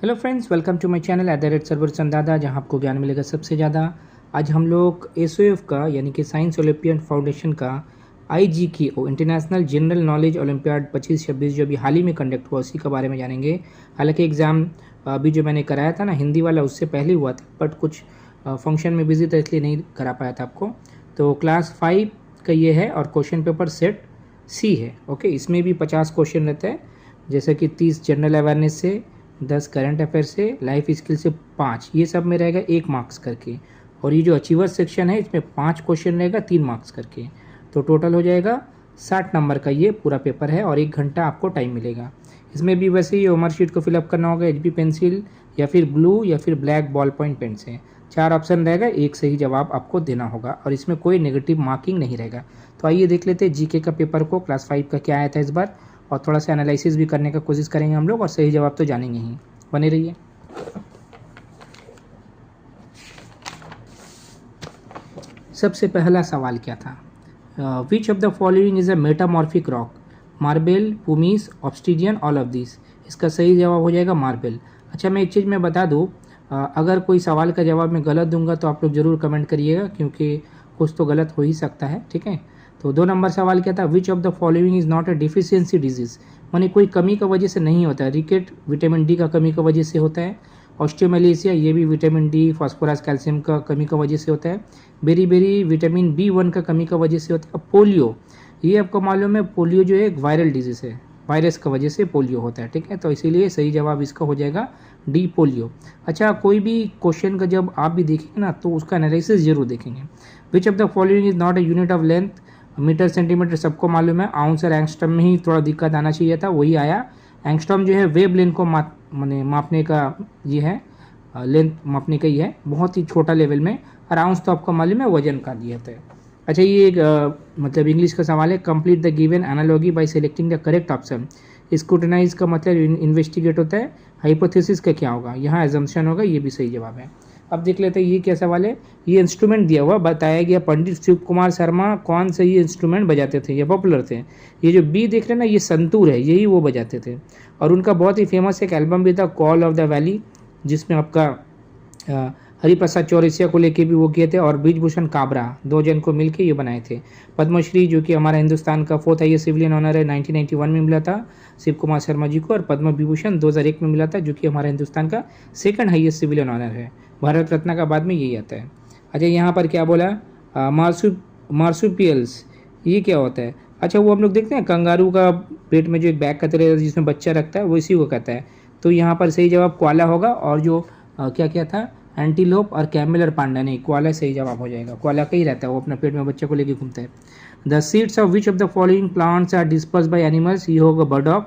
Hello friends, welcome to my channel @सर्वर चंदादा, जहां आपको ज्ञान मिलेगा सबसे ज़्यादा। आज हम लोग एसओएफ का यानी कि साइंस ओलंपियड फाउंडेशन का IGKO international general knowledge olympiad 25-26 जो अभी हाल ही में कंडक्ट हुआ उसी के बारे में जानेंगे। हालांकि एग्ज़ाम अभी जो मैंने कराया था ना हिंदी वाला उससे पहले हुआ था, बट कुछ फंक्शन में बिजी था इसलिए नहीं करा पाया था आपको। तो क्लास 5 का ये है और क्वेश्चन पेपर सेट C है। ओके, इसमें भी 50 क्वेश्चन रहता है, जैसे कि 30 जनरल अवेयरनेस से, 10 करंट अफेयर से, लाइफ स्किल से 5, ये सब में रहेगा 1 मार्क्स करके। और ये जो अचीवर्स सेक्शन है इसमें 5 क्वेश्चन रहेगा 3 मार्क्स करके। तो टोटल हो जाएगा 60 नंबर का ये पूरा पेपर है और 1 घंटा आपको टाइम मिलेगा। इसमें भी वैसे ही होमवर्क शीट को फिलअप करना होगा HB पेंसिल या फिर ब्लू या फिर ब्लैक बॉल पॉइंट पेन से। 4 ऑप्शन रहेगा, एक सही जवाब आपको देना होगा और इसमें कोई नेगेटिव मार्किंग नहीं रहेगा। तो आइए देख लेते हैं GK का पेपर को, क्लास 5 का क्या आया था इस बार, और थोड़ा सा एनालिसिस भी करने का कोशिश करेंगे हम लोग और सही जवाब तो जानेंगे ही। बने रहिए। सबसे पहला सवाल क्या था? Which of the following is a metamorphic rock? Marble, pumice, obsidian, all of this. इसका सही जवाब हो जाएगा मार्बल। अच्छा, मैं एक चीज़ मैं बता दूँ, अगर कोई सवाल का जवाब मैं गलत दूंगा तो आप लोग ज़रूर कमेंट करिएगा, क्योंकि कुछ तो गलत हो ही सकता है। ठीक है, तो 2 नंबर सवाल क्या था? Which of the following is not a deficiency disease, माने कोई कमी का वजह से नहीं होता है। रिकेट विटामिन डी का कमी का वजह से होता है। ऑस्टियोमैलेशिया ये भी विटामिन डी, फास्फोरस, कैल्शियम का कमी का वजह से होता है। बेरी विटामिन B1 का कमी का वजह से होता है। पोलियो, ये आपको मालूम है, पोलियो जो है एक वायरल डिजीज है, वायरस का वजह से पोलियो होता है। ठीक है, तो इसीलिए सही जवाब इसका हो जाएगा डी, पोलियो। अच्छा, कोई भी क्वेश्चन का जब आप भी देखेंगे ना तो उसका एनालिसिस जरूर देखेंगे। Which of the following is not a unit of length? Metre centimetre सबको मालूम है, आउंस और एंगस्ट्रम में ही थोड़ा दिक्कत आना चाहिए था, वही आया। एंगस्ट्रम जो है वेव लेंथ को मापने का ये है, लेंथ मापने का ही है, बहुत ही छोटा लेवल में। और आउंस तो आपको मालूम है वजन का दिया था। अच्छा, ये एक मतलब इंग्लिश का सवाल है। Complete the given analogy bye selecting the correct option. Scrutinise का मतलब इन्वेस्टिगेट होता है। हाइपोथेसिस का क्या होगा? यहाँ एजम्पशन होगा, ये भी सही जवाब है। अब देख लेते हैं ये क्या सवाल है। ये इंस्ट्रूमेंट दिया हुआ, बताया गया पंडित शिव कुमार शर्मा कौन से ये इंस्ट्रूमेंट बजाते थे, ये पॉपुलर थे। ये जो बी देख रहे हैं ना, ये संतूर है, यही वो बजाते थे। और उनका बहुत ही फेमस एक एल्बम भी था, कॉल ऑफ द वैली, जिसमें आपका हरिप्रसाद चौरसिया को लेके भी वो किए थे, और ब्रिजभूषण काबरा, 2 जन को मिलके ये बनाए थे। पद्मश्री जो कि हमारा हिंदुस्तान का 4th हाईएस्ट सिविलियन ऑनर है, 1991 में मिला था शिव कुमार शर्मा जी को, और पद्म विभूषण 2001 में मिला था, जो कि हमारा हिंदुस्तान का 2nd हाईएस्ट सिविलियन ऑनर है। भारत रत्न का बाद में यही आता है। अच्छा, यहाँ पर क्या बोला? मार्सुपियल्स, ये क्या होता है? अच्छा, वो हम लोग देखते हैं कंगारू का पेट में जो एक बैग का तरह जिसमें बच्चा रखता है, वो इसी को कहता है। तो यहाँ पर सही जवाब क्वाला होगा। और जो क्या क्या था, एंटीलोप और कैमल और पांडा, नहीं, क्वाला सही जवाब हो जाएगा। क्वाला का ही रहता है, वो अपने पेट में बच्चे को लेके घूमता है। The seeds of which of the following plants are disperse by animals, ये होगा बर्डॉग।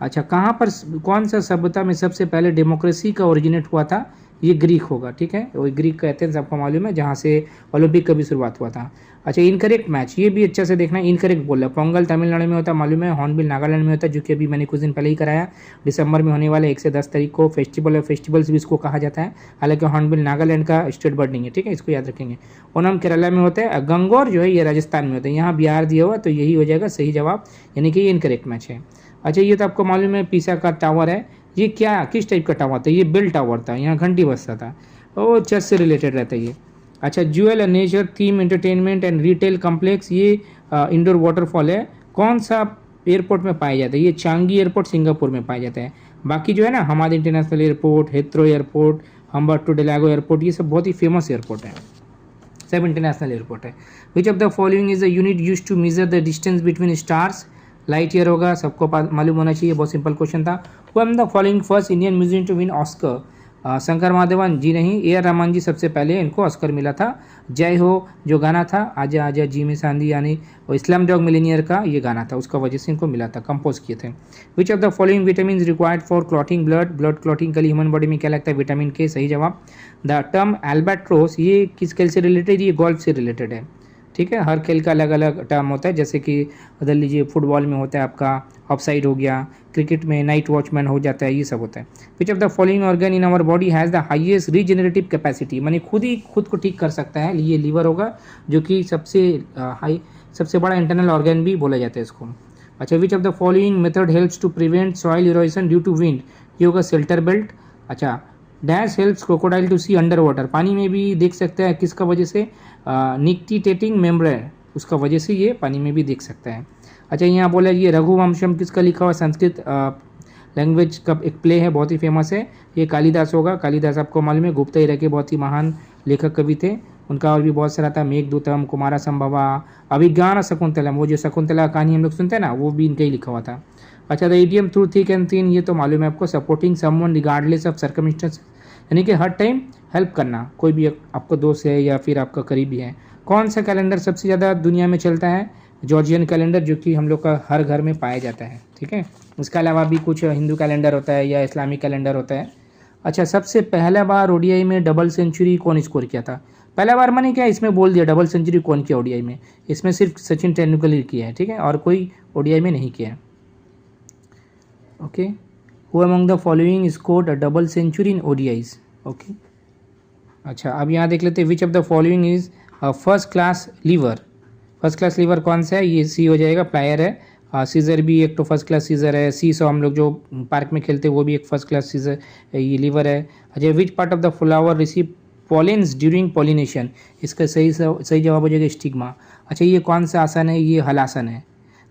अच्छा, कहाँ पर कौन सा सभ्यता में सबसे पहले डेमोक्रेसी का ओरिजिनेट हुआ था? ये ग्रीक होगा। ठीक है, वो ग्रीक का एथेंस आपको मालूम है, जहाँ से ओलंपिक का भी शुरुआत हुआ था। अच्छा, इनकरेक्ट मैच, ये भी अच्छा से देखना, इनकरेक्ट बोल रहा है। पोंगल तमिलनाडु में होता है मालूम है, हॉर्नबिल नागालैंड में होता है, जो कि अभी मैंने कुछ दिन पहले ही कराया। दिसंबर में होने वाले 1 से 10 तारीख को फेस्टिवल, और फेस्टिवल्स भी इसको कहा जाता है। हालांकि हॉर्नबिल नागालैंड का स्टेट बर्ड नहीं है। ठीक है, इसको याद रखेंगे। ओनम केरला में होता है। गंगौर जो है ये राजस्थान में होता है, यहाँ बिहार दिया हुआ, तो यही हो जाएगा सही जवाब, यानी कि ये इनकरेक्ट मैच है। अच्छा, ये तो आपको मालूम है पीसा का टावर है। ये क्या, किस टाइप का टावर था? ये बेल टावर था, यहाँ घंटी बजता था, और चेस से रिलेटेड रहता है ये। अच्छा, jewel and nature theme entertainment and retail complex, ये इंडोर वाटरफॉल है। कौन सा एयरपोर्ट में पाया जाता है? ये चांगी एयरपोर्ट सिंगापुर में पाया जाता है। बाकी जो है ना, Hamad international airport, Heathrow airport, Humberto Delgado airport, ये सब बहुत ही फेमस एयरपोर्ट है, सब इंटरनेशनल एयरपोर्ट है। Which of the following is the unit use to measure the distance between stars? Light year होगा, सबको मालूम होना चाहिए, बहुत सिंपल क्वेश्चन था। Who am the following first Indian musician to win Oscar? Shankar Mahadevan ji नहीं, AR रहमान जी सबसे पहले इनको ऑस्कर मिला था। जय हो जो गाना था, आजा आजा जी में चांदी, यानी इस्लाम डॉग मिलीनियर का ये गाना था, उसका वजह से इनको मिला था, कंपोज किए थे। विच of the following vitamin required for clotting blood? Blood clotting के लिए ह्यूमन बॉडी में क्या लगता है? विटामिन K, सही जवाब। द टर्म एल्बाट्रोस, ये किस खेल से रिलेटेड? ये गोल्फ से रिलेटेड है। ठीक है, हर खेल का अलग अलग टर्म होता है, जैसे कि बदल लीजिए, फुटबॉल में होता है आपका ऑफसाइड हो गया, क्रिकेट में नाइट वॉचमैन हो जाता है, ये सब होता है। Which of the following organ in our body has the highest regenerative capacity, माने खुद ही खुद को ठीक कर सकता है, ये लीवर होगा, जो कि सबसे बड़ा इंटरनल ऑर्गन भी बोला जाता है इसको। अच्छा, which of the following method helps to prevent soil erosion due to wind? ये होगा शेल्टर बेल्ट। अच्छा, dash helps crocodile to see under water, पानी में भी देख सकते हैं, किसका वजह से, निक्टिटेटिंग मेम्ब्रेन, उसका वजह से ये पानी में भी देख सकता है। अच्छा, यहाँ बोला ये रघुवंशम किसका लिखा हुआ, संस्कृत लैंग्वेज का एक प्ले है, बहुत ही फेमस है, ये कालिदास होगा। कालिदास आपको मालूम है गुप्त एरा के बहुत ही महान लेखक कवि थे, उनका और भी बहुत सारा था, मेघदूतम, कुमारा संभवा, अभिज्ञान अशकुंतलम, वो जो शकुंतला कहानी हम लोग सुनते हैं ना, वो भी इनका ही लिखा हुआ था। अच्छा, the idiom through thick and thin, ये तो मालूम है आपको, supporting someone regardless of circumstance, यानी कि हर टाइम हेल्प करना, कोई भी आपको दोस्त है या फिर आपका करीबी है। कौन सा कैलेंडर सबसे ज़्यादा दुनिया में चलता है, जॉर्जियन कैलेंडर, जो कि हम लोग का हर घर में पाया जाता है, ठीक है। इसके अलावा भी कुछ हिंदू कैलेंडर होता है या इस्लामिक कैलेंडर होता है। अच्छा, सबसे पहला बार ओडीआई में डबल सेंचुरी कौन स्कोर किया था, पहला बार मैंने क्या इसमें बोल दिया, डबल सेंचुरी कौन किया ओडीआई में, इसमें सिर्फ सचिन तेंदुलकर ही किया है, ठीक है, और कोई ओडीआई में नहीं किया है। Okay, who among the following scored a double century in ODIs, okay. अच्छा, अब यहाँ देख लेते हैं, which of the following is first class lever, first class lever कौन सा है, ये सी हो जाएगा, प्लायर है। सीजर भी एक तो फर्स्ट क्लास सीजर है, सी सो हम लोग जो पार्क में खेलते हैं वो भी एक फर्स्ट क्लास सीजर, ये लीवर है। अच्छा, which part of the flower receive pollens during pollination, इसका सही जवाब हो जाएगा स्टिग्मा। अच्छा, ये कौन सा आसन है, ये हलासन है।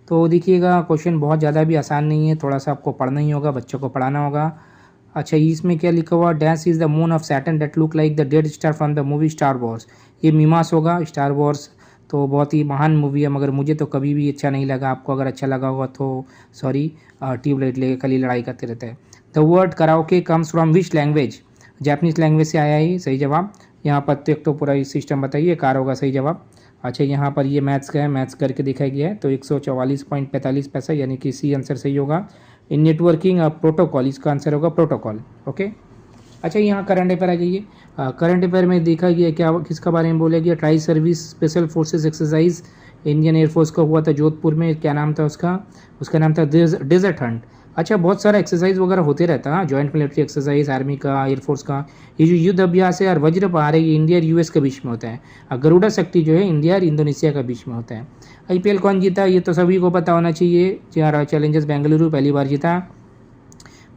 तो देखिएगा क्वेश्चन बहुत ज़्यादा भी आसान नहीं है, थोड़ा सा आपको पढ़ना ही होगा, बच्चों को पढ़ाना होगा। अच्छा, इसमें क्या लिखा हुआ, dash is the moon of Saturn that look like the dead star from the movie star Wars, ये मीमांस होगा। स्टार वॉर्स तो बहुत ही महान मूवी है, मगर मुझे तो कभी भी अच्छा नहीं लगा, आपको अगर अच्छा लगा होगा तो सॉरी, ट्यूबलाइट लेके खाली लड़ाई करते रहते हैं। The word karaoke comes from which language, Japanese language से आया ही सही जवाब। यहाँ पर तो एक तो पूरा सिस्टम बताइए, कार होगा सही जवाब। अच्छा, यहाँ पर ये मैथ्स का है, मैथ्स करके दिखाया गया है, तो 144.45 पैसा, यानी कि सी आंसर सही होगा। इन नेटवर्किंग प्रोटोकॉल, इसका आंसर होगा प्रोटोकॉल, ओके। अच्छा, यहाँ करंट अफेयर आ जाइए। करंट अफेयर में देखा गया क्या, किसका बारे में बोला गया, tri service special forces exercise Indian air force का हुआ था जोधपुर में, क्या नाम था उसका नाम था डेजर्ट हंट। अच्छा, बहुत सारा एक्सरसाइज वगैरह होते रहता है, जॉइंट मिलिट्री एक्सरसाइज आर्मी का, एयरफोर्स का। ये जो युद्ध अभ्यास है और वज्र पहाड़ है, ये इंडिया और यूएस के बीच में होता है, और गरुड़ा शक्ति जो है इंडिया और इंडोनेशिया के बीच में होता है। आईपीएल कौन जीता, ये तो सभी को पता होना चाहिए, रॉयल चैलेंजर्स बेंगलुरु पहली बार जीता।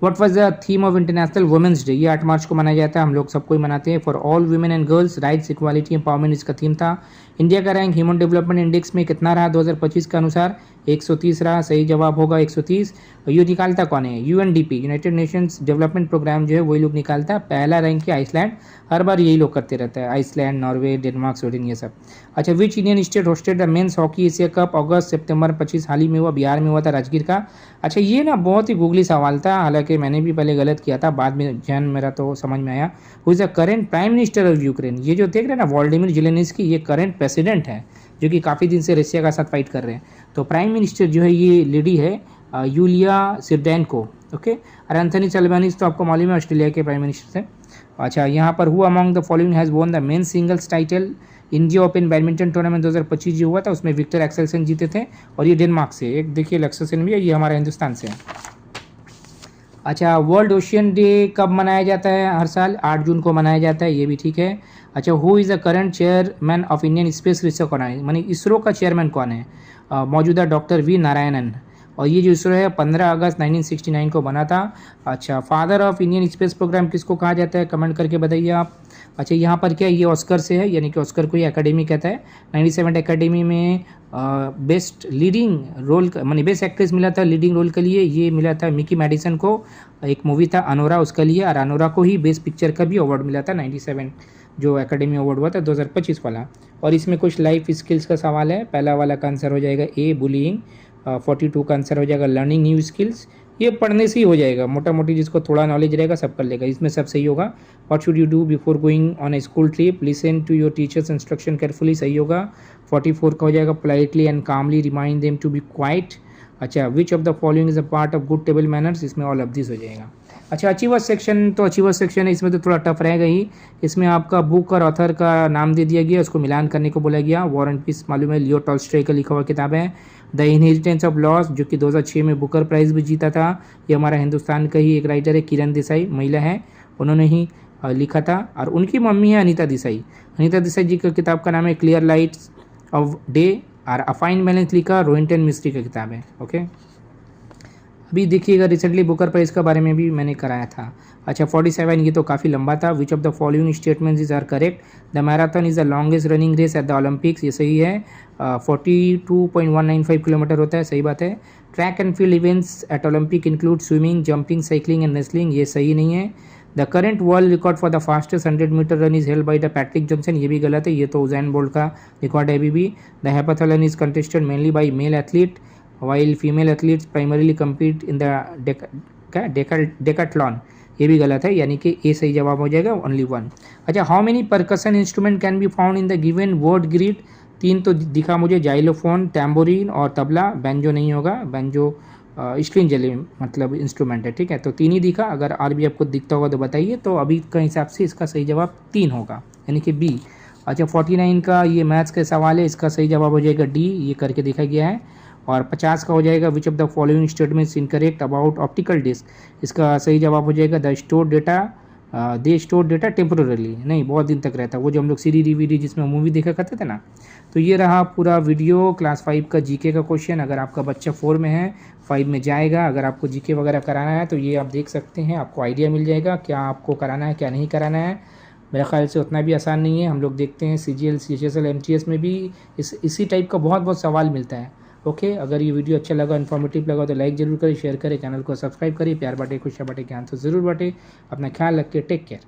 What was the theme of international women's day, ये 8 मार्च को मनाया जाता है, हम लोग सबको ही मनाते हैं। For all women and girls rights equality empowerment इसका थीम था। इंडिया का रैंक ह्यूमन डेवलपमेंट इंडेक्स में कितना रहा 2025 के अनुसार, 130 रहा, सही जवाब होगा 130। ये निकालता कौन है, UNDP, United Nations Development Programme जो है वही लोग निकालता है। पहला रैंक है आइसलैंड, हर बार यही लोग करते रहता है, आइसलैंड, नॉर्वे, डेनमार्क, स्वीडन, ये सब। अच्छा, which Indian state hosted the men's hockey Asia cup अगस्त सितंबर 25, हाल ही में हुआ, बिहार में हुआ था, राजगीर का। अच्छा, ये ना बहुत ही गूगली सवाल था, हालांकि मैंने भी पहले गलत किया था, बाद में ध्यान मेरा तो समझ में आया। Who is the current prime minister of Ukraine, ये जो देख रहे हैं ना वोलोदिमीर ज़ेलेंस्की, ये करेंट प्रेसिडेंट है, जो कि काफ़ी दिन से रशिया का साथ फाइट कर रहे हैं। तो प्राइम मिनिस्टर जो है ये लेडी है यूलिया सिरडेन्को, ओके। और एंथनी अल्बानीज़ तो आपको मालूम है ऑस्ट्रेलिया के प्राइम मिनिस्टर थे। अच्छा, यहाँ पर who among the following has won the main singles title India open badminton tournament 2025 जो हुआ था, उसमें विक्टर एक्सेल्सन जीते थे, और ये डेनमार्क से, एक देखिए एक्सेल्सन भी है, ये हमारा हिंदुस्तान से है। अच्छा, वर्ल्ड ओशियन डे कब मनाया जाता है, हर साल 8 जून को मनाया जाता है, ये भी ठीक है। अच्छा, who is the current chairman of Indian Space Research Organisation, मानी इसरो का चेयरमैन कौन है, मौजूदा डॉक्टर वी नारायणन, और ये जो इसरो है 15 अगस्त 1969 को बना था। अच्छा, father of Indian space programme किसको कहा जाता है, कमेंट करके बताइए आप। अच्छा, यहाँ पर क्या ये ऑस्कर से है, यानी कि ऑस्कर को ये एकेडमी कहता है। 97 एकेडमी में बेस्ट लीडिंग रोल मानी बेस्ट एक्ट्रेस मिला था लीडिंग रोल के लिए, ये मिला था मिकी मैडिसन को, एक मूवी था अनोरा उसका लिए, और अनोरा को ही बेस्ट पिक्चर का भी अवार्ड मिला था 97 जो एकेडमी अवार्ड हुआ था 2025 वाला। और इसमें कुछ लाइफ स्किल्स का सवाल है, पहला वाला का आंसर हो जाएगा ए बुलिंग, 42 का आंसर हो जाएगा लर्निंग न्यू स्किल्स, ये पढ़ने से ही हो जाएगा, मोटा मोटी जिसको थोड़ा नॉलेज रहेगा सब कर लेगा, इसमें सब सही होगा। What should you do before going on a school trip, listen to your teachers instruction carefully, सही होगा। 44 का हो जाएगा politely and calmly remind them to be quiet. अच्छा, which of the following is a part of good table manners, इसमें all of this हो जाएगा। अच्छा, अचीवर्स सेक्शन, तो अचीवर्स सेक्शन है, इसमें तो थोड़ा टफ रहेगा ही, इसमें आपका बुक और ऑथर का नाम दे दिया गया, उसको मिलान करने को बोला गया। वॉर एंड पीस मालूम है, लियो टॉल्स्टॉय का लिखा हुआ किताब है। द इनहेरिटेंस ऑफ लॉस, जो कि 2006 में बुकर प्राइज़ भी जीता था, ये हमारा हिंदुस्तान का ही एक राइटर है, किरण देसाई, महिला है, उन्होंने ही लिखा था, और उनकी मम्मी है अनीता देसाई। अनीता देसाई जी का किताब का नाम है क्लियर लाइट्स ऑफ डे, और अफाइन बैलेंस लिखा रोहिंटन मिस्त्री का किताब है, ओके। अभी देखिएगा रिसेंटली बुकर प्राइज़ के बारे में भी मैंने कराया था। अच्छा 47 ये तो काफ़ी लंबा था। Which of the following statements is are correct? The marathon is the longest running race at the Olympics, ये सही है। 42.195 किलोमीटर होता है, सही बात है। Track and field events at Olympic include swimming, jumping, cycling and wrestling, ये सही नहीं है। The current world record for the fastest 100 metre run is held by the Patrick Johnson, ये भी गलत है, ये तो उजैन बोल्ट का रिकॉर्ड है अभी भी। The heptathlon is contested mainly by male athlete while female athletes primarily compete in the decathlon, ये भी गलत है, यानी कि ए सही जवाब हो जाएगा, ओनली वन। अच्छा, how many percussion instrument can be found in the given word grid? 3 तो दिखा मुझे, जाइलोफोन, टैम्बोरिन और तबला। बैंजो नहीं होगा, बैंजो स्ट्रिंग जले मतलब इंस्ट्रूमेंट है, ठीक है। तो 3 ही दिखा, अगर और भी आपको दिखता होगा तो बताइए। तो अभी का हिसाब से इसका सही जवाब 3 होगा, यानी कि बी। अच्छा 49 का ये मैथ्स का सवाल है, इसका सही जवाब हो जाएगा डी, ये करके दिखा गया है। और 50 का हो जाएगा which of the following statements incorrect about optical disc, इसका सही जवाब हो जाएगा the store data they store data temporarily, नहीं बहुत दिन तक रहता है, वो जो हम लोग सीडी डीवीडी जिसमें मूवी देखा करते थे ना। तो ये रहा पूरा वीडियो क्लास 5 का जीके का क्वेश्चन। अगर आपका बच्चा 4 में है, 5 में जाएगा, अगर आपको जीके वगैरह कराना है तो ये आप देख सकते हैं, आपको आइडिया मिल जाएगा क्या आपको कराना है क्या नहीं कराना है। मेरे ख्याल से उतना भी आसान नहीं है, हम लोग देखते हैं CGL CHSL MTS में भी इसी टाइप का बहुत सवाल मिलता है। ओके, अगर ये वीडियो अच्छा लगा, इन्फॉर्मेटिव लगा तो लाइक जरूर करें, शेयर करें, चैनल को सब्सक्राइब करें, प्यार बांटे, खुशियाँ बांटे, ज्ञान तो ज़रूर बांटे। अपना ख्याल रखिए, टेक केयर।